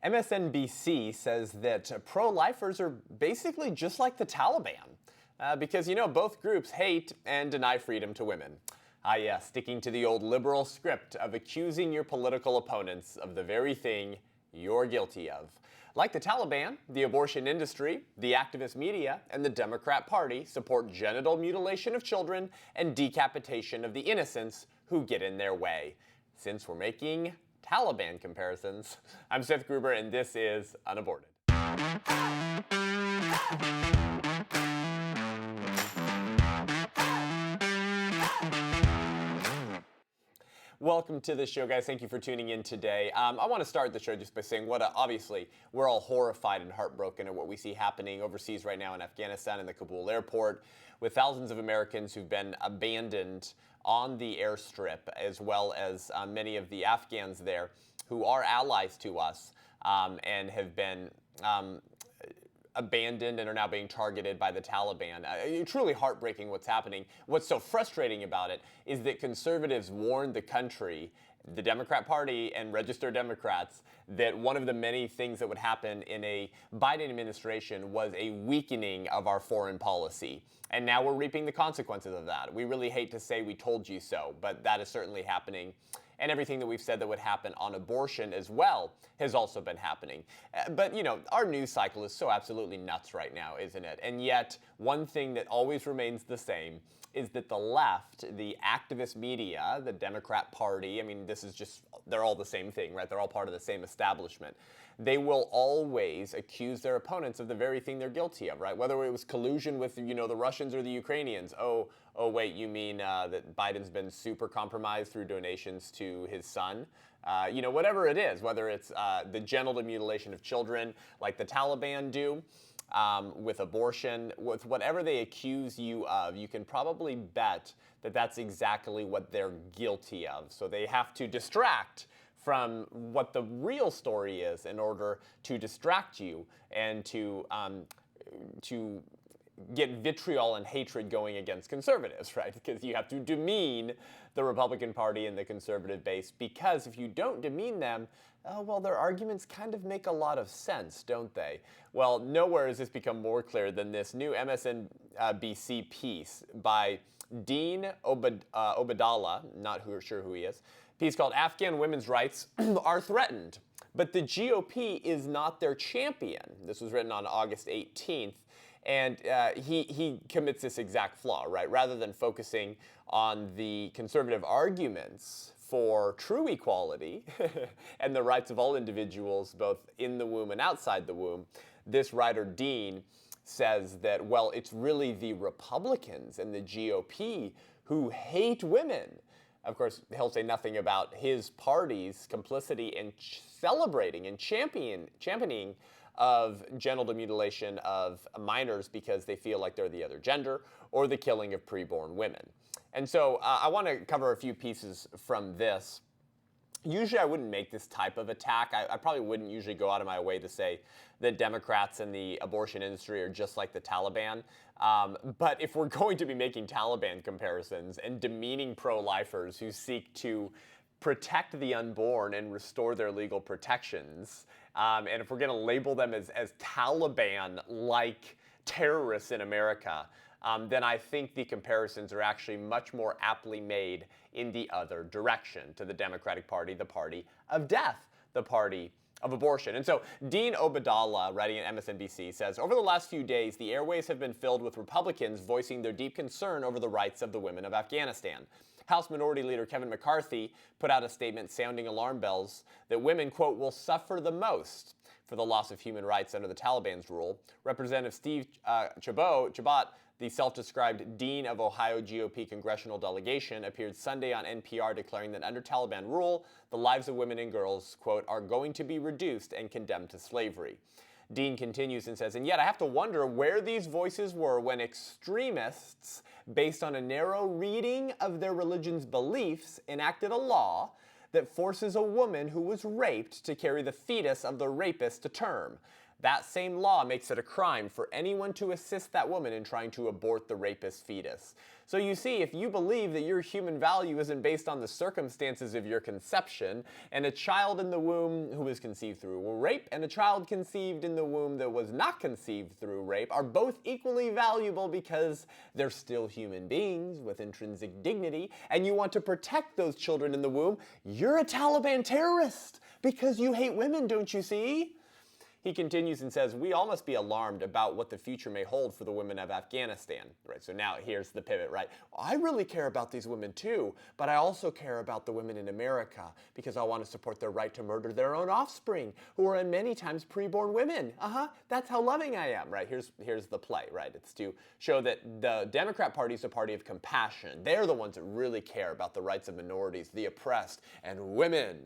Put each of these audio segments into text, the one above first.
MSNBC says that pro-lifers are basically just like the Taliban, because, both groups hate and deny freedom to women. Yes, sticking to the old liberal script of accusing your political opponents of the very thing you're guilty of. Like the Taliban, the abortion industry, the activist media, and the Democrat Party support genital mutilation of children and decapitation of the innocents who get in their way. Since we're making Taliban comparisons, I'm Seth Gruber, and this is UnAborted. Welcome to the show, guys. Thank you for tuning in today. I want to start the show just by saying obviously, we're all horrified and heartbroken at what we see happening overseas right now in Afghanistan in the Kabul airport, with thousands of Americans who've been abandoned on the airstrip, as well as many of the Afghans there who are allies to us and have been abandoned and are now being targeted by the Taliban. Truly heartbreaking what's happening. What's so frustrating about it is that conservatives warned the country, the Democrat Party and registered Democrats, that one of the many things that would happen in a Biden administration was a weakening of our foreign policy. And now we're reaping the consequences of that. We really hate to say we told you so, but that is certainly happening. And everything that we've said that would happen on abortion as well has also been happening. But, our news cycle is so absolutely nuts right now, isn't it? And yet, one thing that always remains the same is that the left, the activist media, the Democrat Party, they're all the same thing, right? They're all part of the same establishment. They will always accuse their opponents of the very thing they're guilty of, right? Whether it was collusion with, the Russians or the Ukrainians. Oh, wait, you mean that Biden's been super compromised through donations to his son? Whatever it is, whether it's the genital mutilation of children like the Taliban do, with abortion, with whatever they accuse you of, you can probably bet that that's exactly what they're guilty of. So they have to distract from what the real story is in order to distract you and to get vitriol and hatred going against conservatives, right? Because you have to demean the Republican Party and the conservative base, because if you don't demean them, their arguments kind of make a lot of sense, don't they? Well, nowhere has this become more clear than this new MSNBC piece by Dean Obeidallah, not sure who he is, piece called "Afghan Women's Rights Are Threatened, but the GOP is Not Their Champion." This was written on August 18th. And he commits this exact flaw, right? Rather than focusing on the conservative arguments for true equality and the rights of all individuals, both in the womb and outside the womb, this writer, Dean, says that, it's really the Republicans and the GOP who hate women. Of course, he'll say nothing about his party's complicity in celebrating and championing of genital mutilation of minors because they feel like they're the other gender, or the killing of preborn women. And so I want to cover a few pieces from this. Usually I wouldn't make this type of attack. I probably wouldn't usually go out of my way to say that Democrats and the abortion industry are just like the Taliban. But if we're going to be making Taliban comparisons and demeaning pro-lifers who seek to protect the unborn and restore their legal protections, and if we're going to label them as Taliban-like terrorists in America, then I think the comparisons are actually much more aptly made in the other direction, to the Democratic Party, the party of death, the party of abortion. And so Dean Obeidallah, writing at MSNBC, says, "Over the last few days, the airways have been filled with Republicans voicing their deep concern over the rights of the women of Afghanistan. House Minority Leader Kevin McCarthy put out a statement sounding alarm bells that women, quote, will suffer the most for the loss of human rights under the Taliban's rule. Representative Steve Chabot, the self-described dean of Ohio GOP congressional delegation, appeared Sunday on NPR declaring that under Taliban rule, the lives of women and girls, quote, are going to be reduced and condemned to slavery." Dean continues and says, "And yet I have to wonder where these voices were when extremists, based on a narrow reading of their religion's beliefs, enacted a law that forces a woman who was raped to carry the fetus of the rapist to term. That same law makes it a crime for anyone to assist that woman in trying to abort the rapist's fetus. So you see, if you believe that your human value isn't based on the circumstances of your conception, and a child in the womb who was conceived through rape and a child conceived in the womb that was not conceived through rape are both equally valuable because they're still human beings with intrinsic dignity, and you want to protect those children in the womb, you're a Taliban terrorist because you hate women, don't you see? He continues and says, we all must be alarmed about what the future may hold for the women of Afghanistan. Right, so now here's the pivot, right? I really care about these women too, but I also care about the women in America because I want to support their right to murder their own offspring, who are many times preborn women. That's how loving I am, right? Here's the play, right? It's to show that the Democrat Party is a party of compassion. They're the ones that really care about the rights of minorities, the oppressed, and women.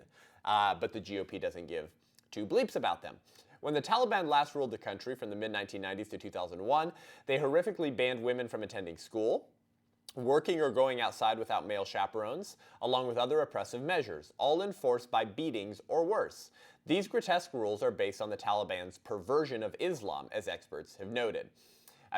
But the GOP doesn't give two bleeps about them. When the Taliban last ruled the country from the mid-1990s to 2001, they horrifically banned women from attending school, working or going outside without male chaperones, along with other oppressive measures, all enforced by beatings or worse. These grotesque rules are based on the Taliban's perversion of Islam, as experts have noted.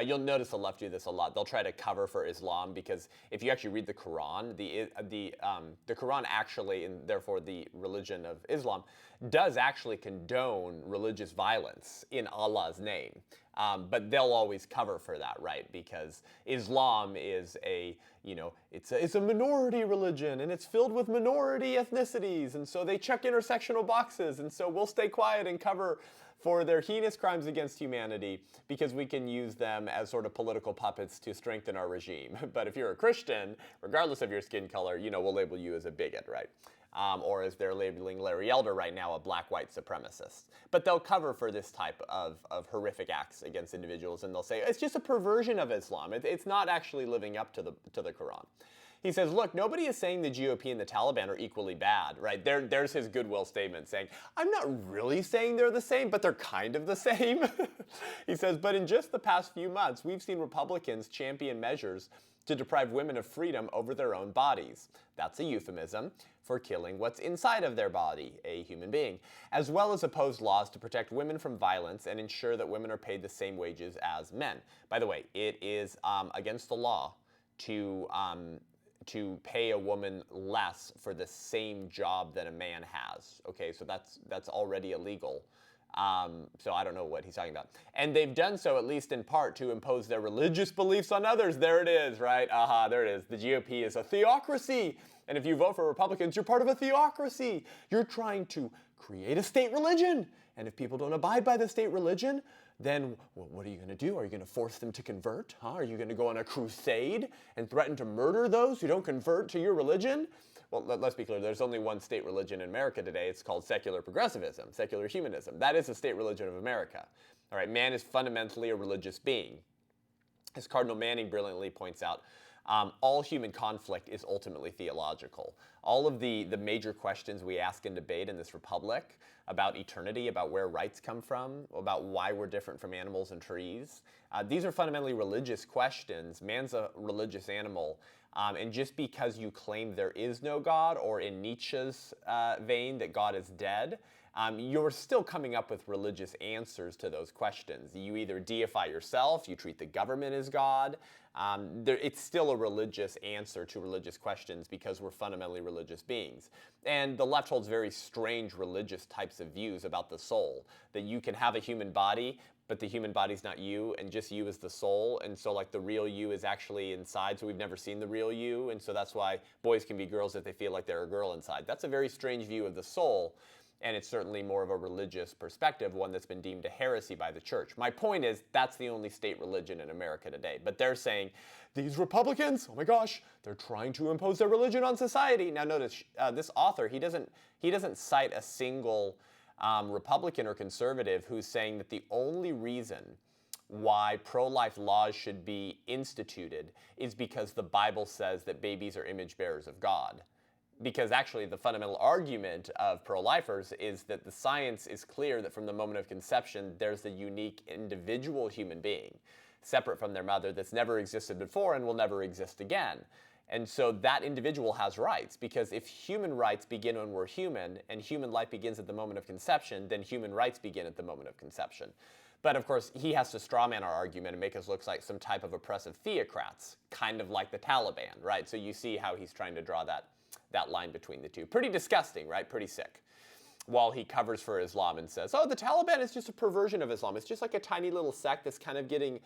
You'll notice the left do this a lot. They'll try to cover for Islam because if you actually read the Quran, the Quran actually, and therefore the religion of Islam, does actually condone religious violence in Allah's name. But they'll always cover for that, right? Because Islam is it's a minority religion and it's filled with minority ethnicities, and so they check intersectional boxes, and so we'll stay quiet and cover for their heinous crimes against humanity because we can use them as sort of political puppets to strengthen our regime. But if you're a Christian, regardless of your skin color, we'll label you as a bigot, right? Or as they're labeling Larry Elder right now, a black-white supremacist. But they'll cover for this type of horrific acts against individuals, and they'll say, it's just a perversion of Islam. It's not actually living up to the Quran. He says, look, nobody is saying the GOP and the Taliban are equally bad, right? There's his goodwill statement saying, I'm not really saying they're the same, but they're kind of the same. He says, but in just the past few months, we've seen Republicans champion measures to deprive women of freedom over their own bodies. That's a euphemism for killing what's inside of their body, a human being, as well as oppose laws to protect women from violence and ensure that women are paid the same wages as men. By the way, it is against the law to pay a woman less for the same job that a man has. Okay, so that's already illegal. So I don't know what he's talking about. And they've done so, at least in part, to impose their religious beliefs on others. There it is, right? There it is. The GOP is a theocracy. And if you vote for Republicans, you're part of a theocracy. You're trying to create a state religion. And if people don't abide by the state religion, then what are you going to do? Are you going to force them to convert? Are you going to go on a crusade and threaten to murder those who don't convert to your religion? Well, let's be clear. There's only one state religion in America today. It's called secular progressivism, secular humanism. That is the state religion of America. All right, man is fundamentally a religious being. As Cardinal Manning brilliantly points out, all human conflict is ultimately theological. All of the major questions we ask and debate in this republic about eternity, about where rights come from, about why we're different from animals and trees, these are fundamentally religious questions. Man's a religious animal. And just because you claim there is no God, or in Nietzsche's vein that God is dead, you're still coming up with religious answers to those questions. You either deify yourself, you treat the government as God. It's still a religious answer to religious questions because we're fundamentally religious beings. And the left holds very strange religious types of views about the soul, that you can have a human body, but the human body's not you, and just you is the soul, and so like the real you is actually inside, so we've never seen the real you, and so that's why boys can be girls if they feel like they're a girl inside. That's a very strange view of the soul, and it's certainly more of a religious perspective, one that's been deemed a heresy by the church. My point is, that's the only state religion in America today, but they're saying, these Republicans, oh my gosh, they're trying to impose their religion on society. Now notice, this author, he doesn't cite a single Republican or conservative who's saying that the only reason why pro-life laws should be instituted is because the Bible says that babies are image bearers of God. Because actually the fundamental argument of pro-lifers is that the science is clear that from the moment of conception there's a unique individual human being separate from their mother that's never existed before and will never exist again. And so that individual has rights, because if human rights begin when we're human and human life begins at the moment of conception, then human rights begin at the moment of conception. But of course, he has to strawman our argument and make us look like some type of oppressive theocrats, kind of like the Taliban, right? So you see how he's trying to draw that line between the two. Pretty disgusting, right? Pretty sick. While he covers for Islam and says, oh, the Taliban is just a perversion of Islam. It's just like a tiny little sect that's kind of getting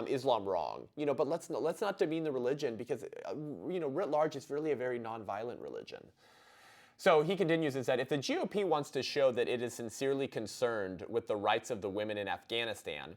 Islam wrong. But let's not demean the religion, because, writ large, it's really a very nonviolent religion. So he continues and said, if the GOP wants to show that it is sincerely concerned with the rights of the women in Afghanistan,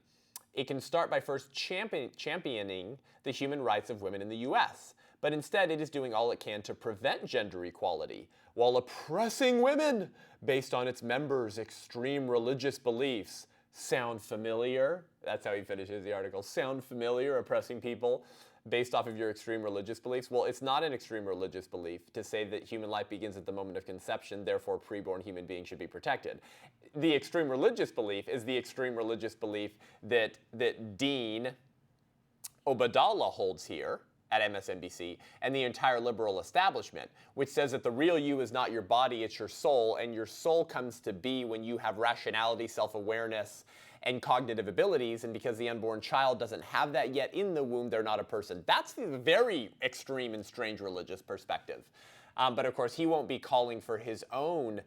it can start by first championing the human rights of women in the U.S., but instead it is doing all it can to prevent gender equality while oppressing women based on its members' extreme religious beliefs. Sound familiar? That's how he finishes the article. Sound familiar, oppressing people based off of your extreme religious beliefs? Well, it's not an extreme religious belief to say that human life begins at the moment of conception, therefore preborn human beings should be protected. The extreme religious belief is the extreme religious belief that Dean Obadallah holds here at MSNBC and the entire liberal establishment, which says that the real you is not your body, it's your soul, and your soul comes to be when you have rationality, self-awareness, and cognitive abilities, and because the unborn child doesn't have that yet in the womb, they're not a person. That's the very extreme and strange religious perspective. But of course, he won't be calling for his own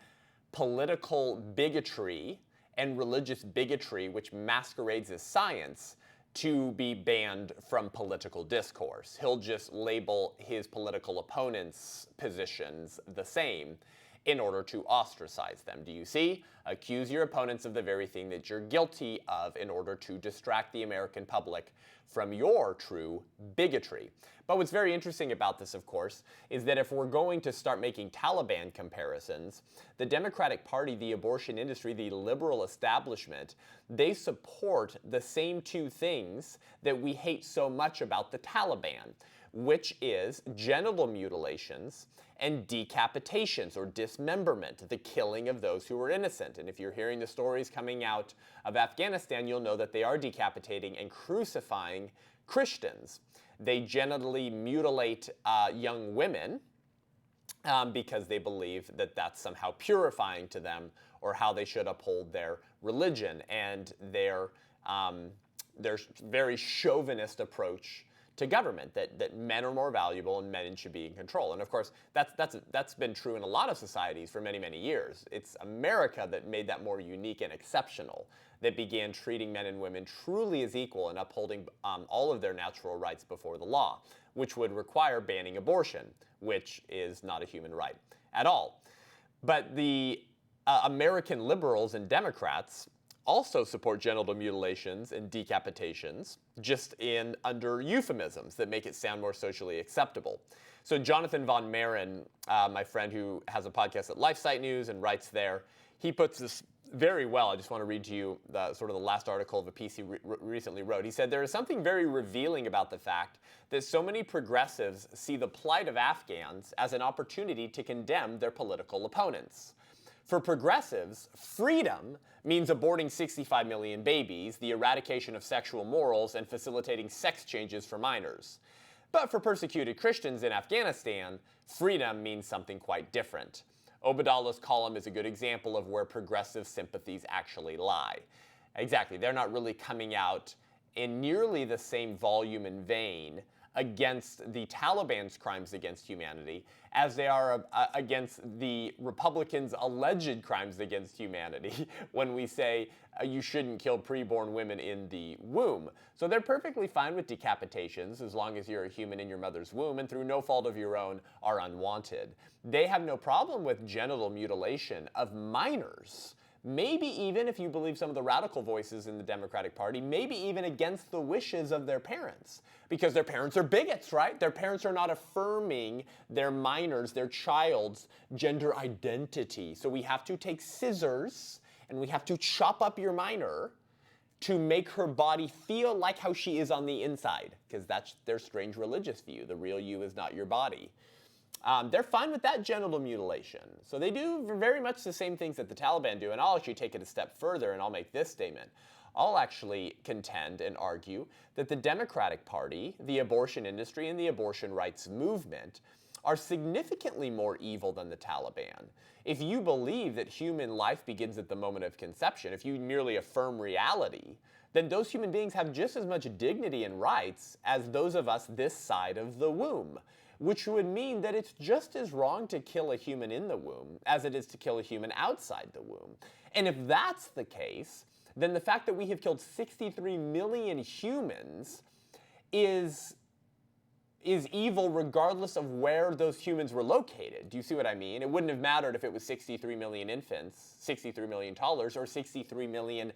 political bigotry and religious bigotry, which masquerades as science, to be banned from political discourse. He'll just label his political opponents' positions the same in order to ostracize them. Do you see? Accuse your opponents of the very thing that you're guilty of in order to distract the American public from your true bigotry. But what's very interesting about this, of course, is that if we're going to start making Taliban comparisons, the Democratic Party, the abortion industry, the liberal establishment, they support the same two things that we hate so much about the Taliban, which is genital mutilations and decapitations or dismemberment, the killing of those who are innocent. And if you're hearing the stories coming out of Afghanistan, you'll know that they are decapitating and crucifying Christians. They genitally mutilate young women because they believe that that's somehow purifying to them, or how they should uphold their religion and their very chauvinist approach to government, that men are more valuable and men should be in control. And of course, that's been true in a lot of societies for many, many years. It's America that made that more unique and exceptional, that began treating men and women truly as equal and upholding all of their natural rights before the law, which would require banning abortion, which is not a human right at all. But the American liberals and Democrats also support genital mutilations and decapitations, just under euphemisms that make it sound more socially acceptable. So Jonathan Von Marin, my friend who has a podcast at LifeSite News and writes there, he puts this very well. I just want to read to you the last article of a piece he recently wrote. He said, there is something very revealing about the fact that so many progressives see the plight of Afghans as an opportunity to condemn their political opponents. For progressives, freedom means aborting 65 million babies, the eradication of sexual morals, and facilitating sex changes for minors. But for persecuted Christians in Afghanistan, freedom means something quite different. Obadallah's column is a good example of where progressive sympathies actually lie. Exactly, they're not really coming out in nearly the same volume and vein against the Taliban's crimes against humanity as they are against the Republicans' alleged crimes against humanity when we say you shouldn't kill preborn women in the womb. So they're perfectly fine with decapitations as long as you're a human in your mother's womb and through no fault of your own are unwanted. They have no problem with genital mutilation of minors. Maybe even, if you believe some of the radical voices in the Democratic Party, maybe even against the wishes of their parents. Because their parents are bigots, right? Their parents are not affirming their minors, their child's gender identity. So we have to take scissors and we have to chop up your minor to make her body feel like how she is on the inside. Because that's their strange religious view. The real you is not your body. They're fine with that genital mutilation. So they do very much the same things that the Taliban do. And I'll actually take it a step further and I'll make this statement. I'll actually contend and argue that the Democratic Party, the abortion industry, and the abortion rights movement are significantly more evil than the Taliban. If you believe that human life begins at the moment of conception, if you merely affirm reality, then those human beings have just as much dignity and rights as those of us this side of the womb, which would mean that it's just as wrong to kill a human in the womb as it is to kill a human outside the womb. And if that's the case, then the fact that we have killed 63 million humans is evil regardless of where those humans were located. Do you see what I mean? It wouldn't have mattered if it was 63 million infants, 63 million toddlers, or 63 million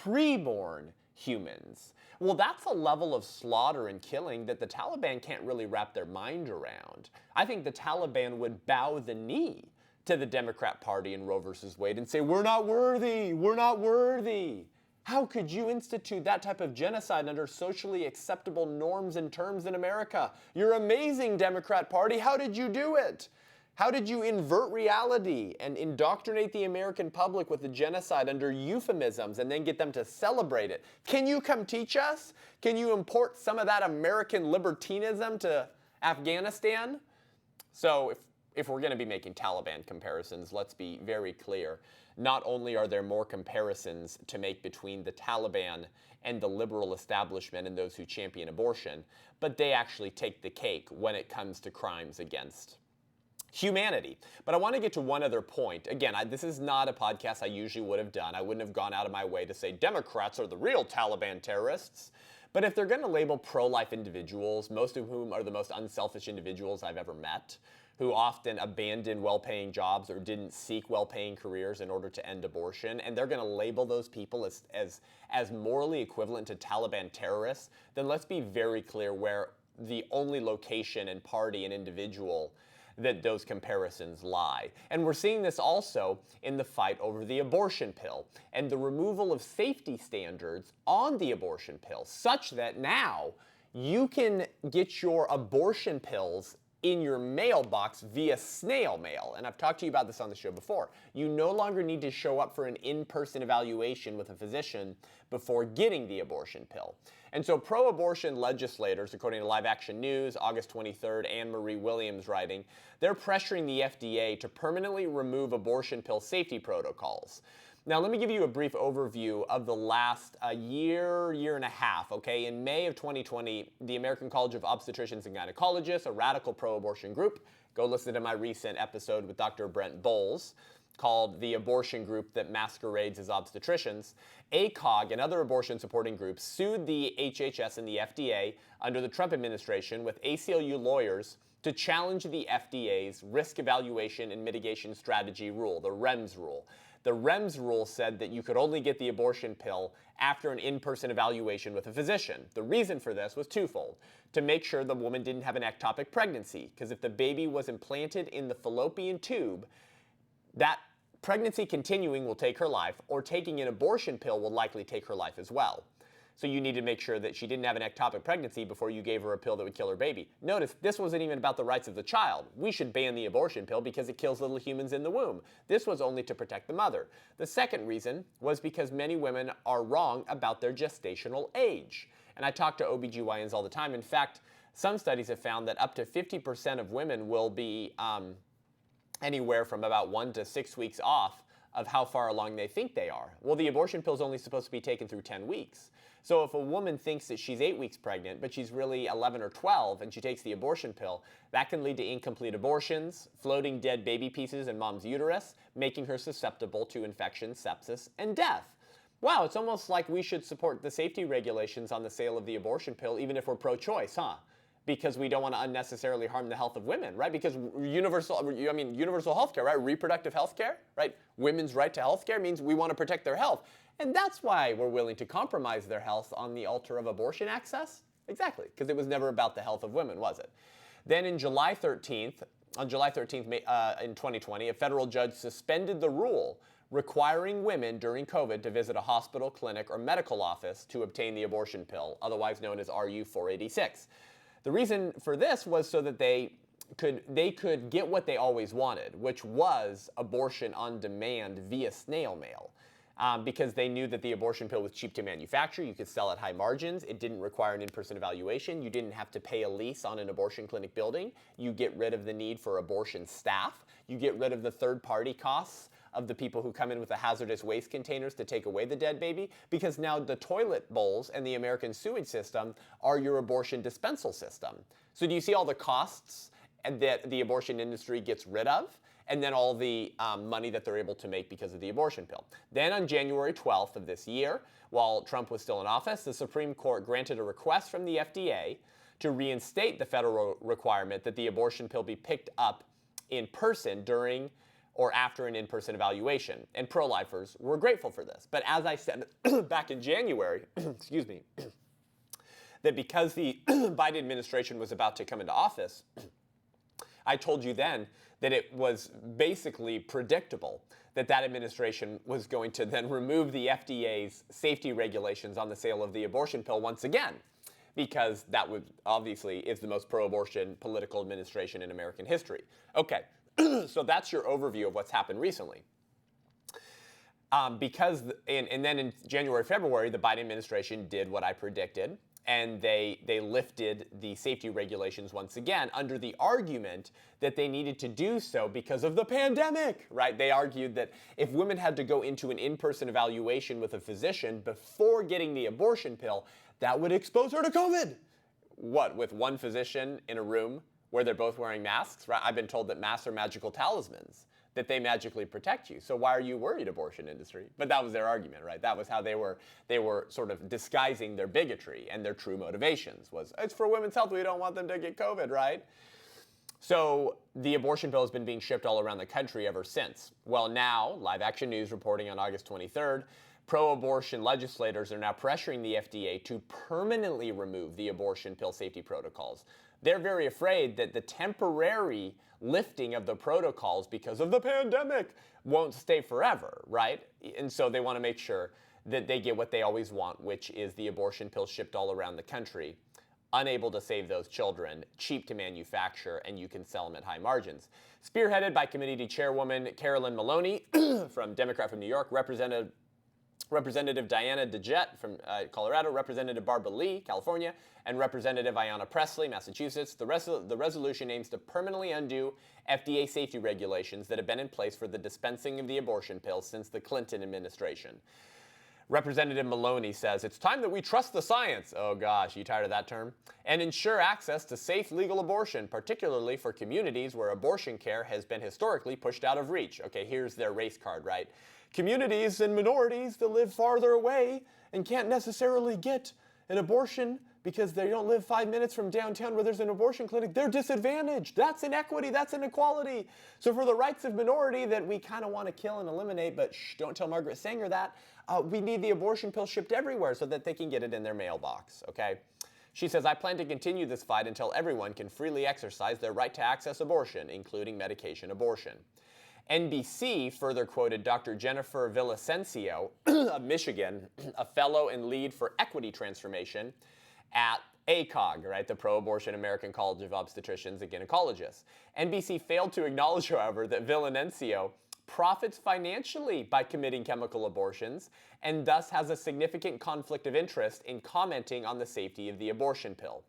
preborn humans. Well, that's a level of slaughter and killing that the Taliban can't really wrap their mind around. I think the Taliban would bow the knee to the Democrat Party in Roe versus Wade and say, we're not worthy, we're not worthy. How could you institute that type of genocide under socially acceptable norms and terms in America? You're amazing, Democrat Party. How did you do it? How did you invert reality and indoctrinate the American public with the genocide under euphemisms and then get them to celebrate it? Can you come teach us? Can you import some of that American libertinism to Afghanistan? So if we're going to be making Taliban comparisons, let's be very clear. Not only are there more comparisons to make between the Taliban and the liberal establishment and those who champion abortion, but they actually take the cake when it comes to crimes against humanity. But I want to get to one other point. Again, this is not a podcast I usually would have done. I wouldn't have gone out of my way to say Democrats are the real Taliban terrorists. But if they're going to label pro-life individuals, most of whom are the most unselfish individuals I've ever met, who often abandoned well-paying jobs or didn't seek well-paying careers in order to end abortion, and they're going to label those people as morally equivalent to Taliban terrorists, then let's be very clear where the only location and party and individual that those comparisons lie. And we're seeing this also in the fight over the abortion pill and the removal of safety standards on the abortion pill, such that now you can get your abortion pills in your mailbox via snail mail. And I've talked to you about this on the show before. You no longer need to show up for an in-person evaluation with a physician before getting the abortion pill. And so pro-abortion legislators, according to Live Action News, August 23rd, Anne Marie Williams writing, they're pressuring the FDA to permanently remove abortion pill safety protocols. Now, let me give you a brief overview of the last year and a half, okay? In May of 2020, the American College of Obstetricians and Gynecologists, a radical pro-abortion group, go listen to my recent episode with Dr. Brent Bowles, called the abortion group that masquerades as obstetricians, ACOG and other abortion-supporting groups sued the HHS and the FDA under the Trump administration with ACLU lawyers to challenge the FDA's Risk Evaluation and Mitigation Strategy rule, the REMS rule. The REMS rule said that you could only get the abortion pill after an in-person evaluation with a physician. The reason for this was twofold: to make sure the woman didn't have an ectopic pregnancy, because if the baby was implanted in the fallopian tube, that pregnancy continuing will take her life, or taking an abortion pill will likely take her life as well. So you need to make sure that she didn't have an ectopic pregnancy before you gave her a pill that would kill her baby. Notice, this wasn't even about the rights of the child. We should ban the abortion pill because it kills little humans in the womb. This was only to protect the mother. The second reason was because many women are wrong about their gestational age. And I talk to OBGYNs all the time. In fact, some studies have found that up to 50% of women will be anywhere from about 1 to 6 weeks off of how far along they think they are. Well, the abortion pill is only supposed to be taken through 10 weeks. So if a woman thinks that she's 8 weeks pregnant, but she's really 11 or 12 and she takes the abortion pill, that can lead to incomplete abortions, floating dead baby pieces in mom's uterus, making her susceptible to infection, sepsis, and death. Wow, it's almost like we should support the safety regulations on the sale of the abortion pill even if we're pro-choice, huh? Because we don't want to unnecessarily harm the health of women, right? Because universal healthcare, right? Reproductive healthcare, right? Women's right to healthcare means we want to protect their health. And that's why we're willing to compromise their health on the altar of abortion access. Exactly, because it was never about the health of women, was it? Then on July 13th in 2020, a federal judge suspended the rule requiring women during COVID to visit a hospital, clinic, or medical office to obtain the abortion pill, otherwise known as RU 486. The reason for this was so that they could get what they always wanted, which was abortion on demand via snail mail. because they knew that the abortion pill was cheap to manufacture. You could sell at high margins. It didn't require an in-person evaluation. You didn't have to pay a lease on an abortion clinic building. You get rid of the need for abortion staff. You get rid of the third-party costs of the people who come in with the hazardous waste containers to take away the dead baby, because now the toilet bowls and the American sewage system are your abortion dispensal system. So do you see all the costs that the abortion industry gets rid of, and then all the money that they're able to make because of the abortion pill? Then on January 12th of this year, while Trump was still in office, the Supreme Court granted a request from the FDA to reinstate the federal requirement that the abortion pill be picked up in person during or after an in-person evaluation. And pro-lifers were grateful for this. But as I said back in January, excuse me, that because the Biden administration was about to come into office, I told you then that it was basically predictable that that administration was going to then remove the FDA's safety regulations on the sale of the abortion pill once again, because that would obviously is the most pro-abortion political administration in American history. Okay, so that's your overview of what's happened recently. And then in January, February, the Biden administration did what I predicted, and they lifted the safety regulations once again under the argument that they needed to do so because of the pandemic, right? They argued that if women had to go into an in-person evaluation with a physician before getting the abortion pill, that would expose her to COVID. What, with one physician in a room where they're both wearing masks, right? I've been told that masks are magical talismans, that they magically protect you. So why are you worried, abortion industry? But that was their argument, right? That was how they were sort of disguising their bigotry, and their true motivations was, it's for women's health, we don't want them to get COVID, right? So the abortion pill has been being shipped all around the country ever since. Well, now, Live Action News reporting on August 23rd, pro-abortion legislators are now pressuring the FDA to permanently remove the abortion pill safety protocols. They're very afraid that the temporary lifting of the protocols because of the pandemic won't stay forever, right? And so they want to make sure that they get what they always want, which is the abortion pill shipped all around the country, unable to save those children, cheap to manufacture, and you can sell them at high margins. Spearheaded by committee chairwoman Carolyn Maloney, Democrat from New York, Representative Diana DeJette from Colorado, Representative Barbara Lee, California, and Representative Ayanna Pressley, Massachusetts. The resolution aims to permanently undo FDA safety regulations that have been in place for the dispensing of the abortion pill since the Clinton administration. Representative Maloney says, it's time that we trust the science. Oh gosh, you tired of that term? And ensure access to safe legal abortion, particularly for communities where abortion care has been historically pushed out of reach. Okay, here's their race card, right? Communities and minorities that live farther away and can't necessarily get an abortion because they don't live 5 minutes from downtown where there's an abortion clinic, they're disadvantaged. That's inequity, that's inequality. So for the rights of minority that we kind of want to kill and eliminate, but don't tell Margaret Sanger that, we need the abortion pill shipped everywhere so that they can get it in their mailbox, okay? She says, I plan to continue this fight until everyone can freely exercise their right to access abortion, including medication abortion. NBC further quoted Dr. Jennifer Villasencio of Michigan, a fellow and lead for equity transformation at ACOG, right, the Pro-Abortion American College of Obstetricians and Gynecologists. NBC failed to acknowledge, however, that Villasencio profits financially by committing chemical abortions and thus has a significant conflict of interest in commenting on the safety of the abortion pill.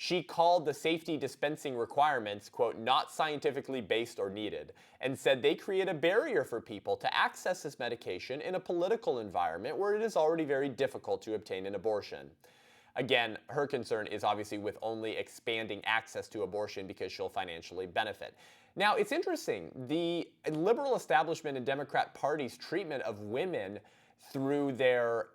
She called the safety dispensing requirements, quote, not scientifically based or needed, and said they create a barrier for people to access this medication in a political environment where it is already very difficult to obtain an abortion. Again, her concern is obviously with only expanding access to abortion because she'll financially benefit. Now, it's interesting. The liberal establishment and Democrat Party's treatment of women through their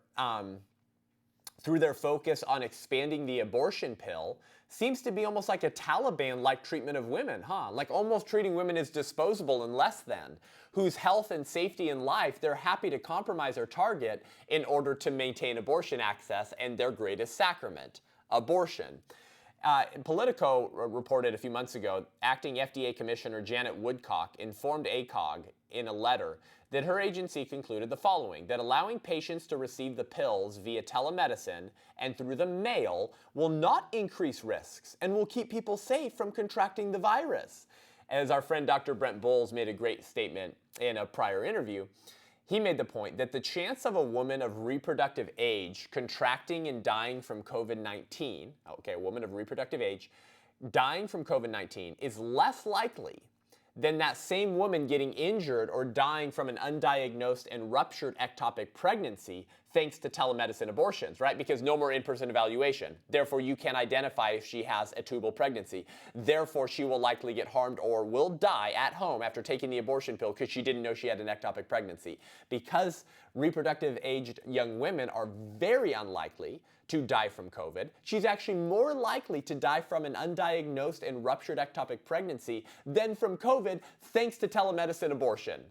focus on expanding the abortion pill seems to be almost like a Taliban-like treatment of women, huh? Like almost treating women as disposable and less than, whose health and safety in life they're happy to compromise or target in order to maintain abortion access and their greatest sacrament, abortion. Politico reported a few months ago, acting FDA Commissioner Janet Woodcock informed ACOG in a letter that her agency concluded the following, that allowing patients to receive the pills via telemedicine and through the mail will not increase risks and will keep people safe from contracting the virus. As our friend Dr. Brent Bowles made a great statement in a prior interview, He made the point that the chance of a woman of reproductive age contracting and dying from COVID-19, okay, a woman of reproductive age dying from COVID-19 is less likely than that same woman getting injured or dying from an undiagnosed and ruptured ectopic pregnancy thanks to telemedicine abortions, right? Because no more in-person evaluation. Therefore, you can identify if she has a tubal pregnancy. Therefore, she will likely get harmed or will die at home after taking the abortion pill because she didn't know she had an ectopic pregnancy. Because reproductive aged young women are very unlikely to die from COVID, she's actually more likely to die from an undiagnosed and ruptured ectopic pregnancy than from COVID thanks to telemedicine abortion.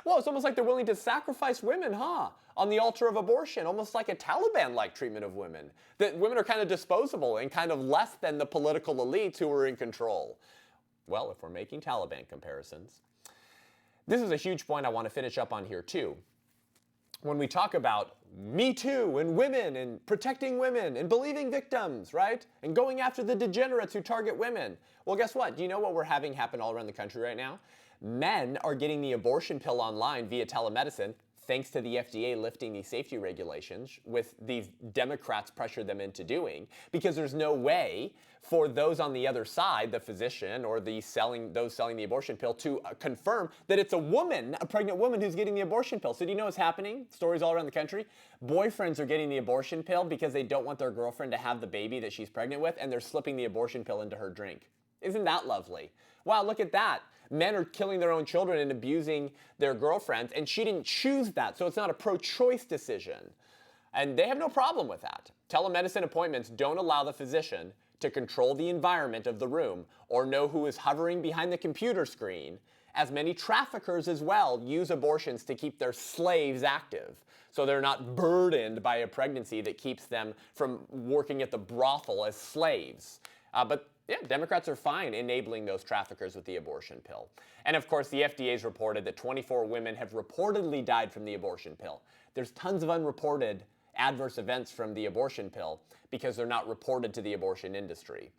Well, it's almost like they're willing to sacrifice women, huh? On the altar of abortion, almost like a Taliban-like treatment of women. That women are kind of disposable and kind of less than the political elites who are in control. Well, if we're making Taliban comparisons, this is a huge point I want to finish up on here too. When we talk about Me Too and women and protecting women and believing victims, right? And going after the degenerates who target women. Well, guess what? Do you know what we're having happen all around the country right now? Men are getting the abortion pill online via telemedicine, thanks to the FDA lifting these safety regulations, with these Democrats pressure them into doing, because there's no way for those on the other side, the physician or those selling the abortion pill, to confirm that it's a woman, a pregnant woman, who's getting the abortion pill. So do you know what's happening? Stories all around the country. Boyfriends are getting the abortion pill because they don't want their girlfriend to have the baby that she's pregnant with, and they're slipping the abortion pill into her drink. Isn't that lovely? Wow, look at that. Men are killing their own children and abusing their girlfriends, and she didn't choose that, so it's not a pro-choice decision. And they have no problem with that. Telemedicine appointments don't allow the physician to control the environment of the room or know who is hovering behind the computer screen, as many traffickers as well use abortions to keep their slaves active, so they're not burdened by a pregnancy that keeps them from working at the brothel as slaves. But yeah, Democrats are fine enabling those traffickers with the abortion pill. And of course, the FDA's reported that 24 women have reportedly died from the abortion pill. There's tons of unreported adverse events from the abortion pill because they're not reported to the abortion industry.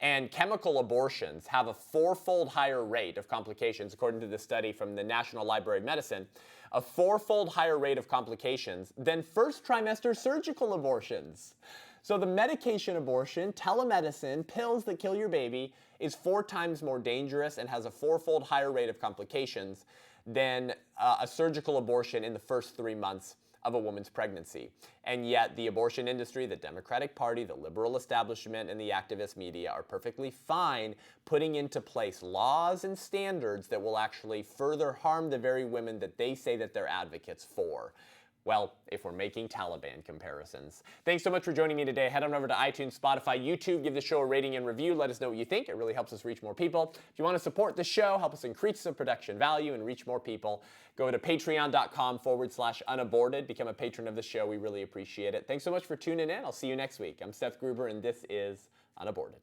And chemical abortions have a 4-fold higher rate of complications, according to the study from the National Library of Medicine, a 4-fold higher rate of complications than first trimester surgical abortions. So the medication abortion, telemedicine, pills that kill your baby, is 4 times more dangerous and has a 4-fold higher rate of complications than a surgical abortion in the first 3 months of a woman's pregnancy. And yet the abortion industry, the Democratic Party, the liberal establishment, and the activist media are perfectly fine putting into place laws and standards that will actually further harm the very women that they say that they're advocates for. Well, if we're making Taliban comparisons. Thanks so much for joining me today. Head on over to iTunes, Spotify, YouTube. Give the show a rating and review. Let us know what you think. It really helps us reach more people. If you want to support the show, help us increase the production value and reach more people, go to patreon.com/unaborted. Become a patron of the show. We really appreciate it. Thanks so much for tuning in. I'll see you next week. I'm Seth Gruber, and this is UnAborted.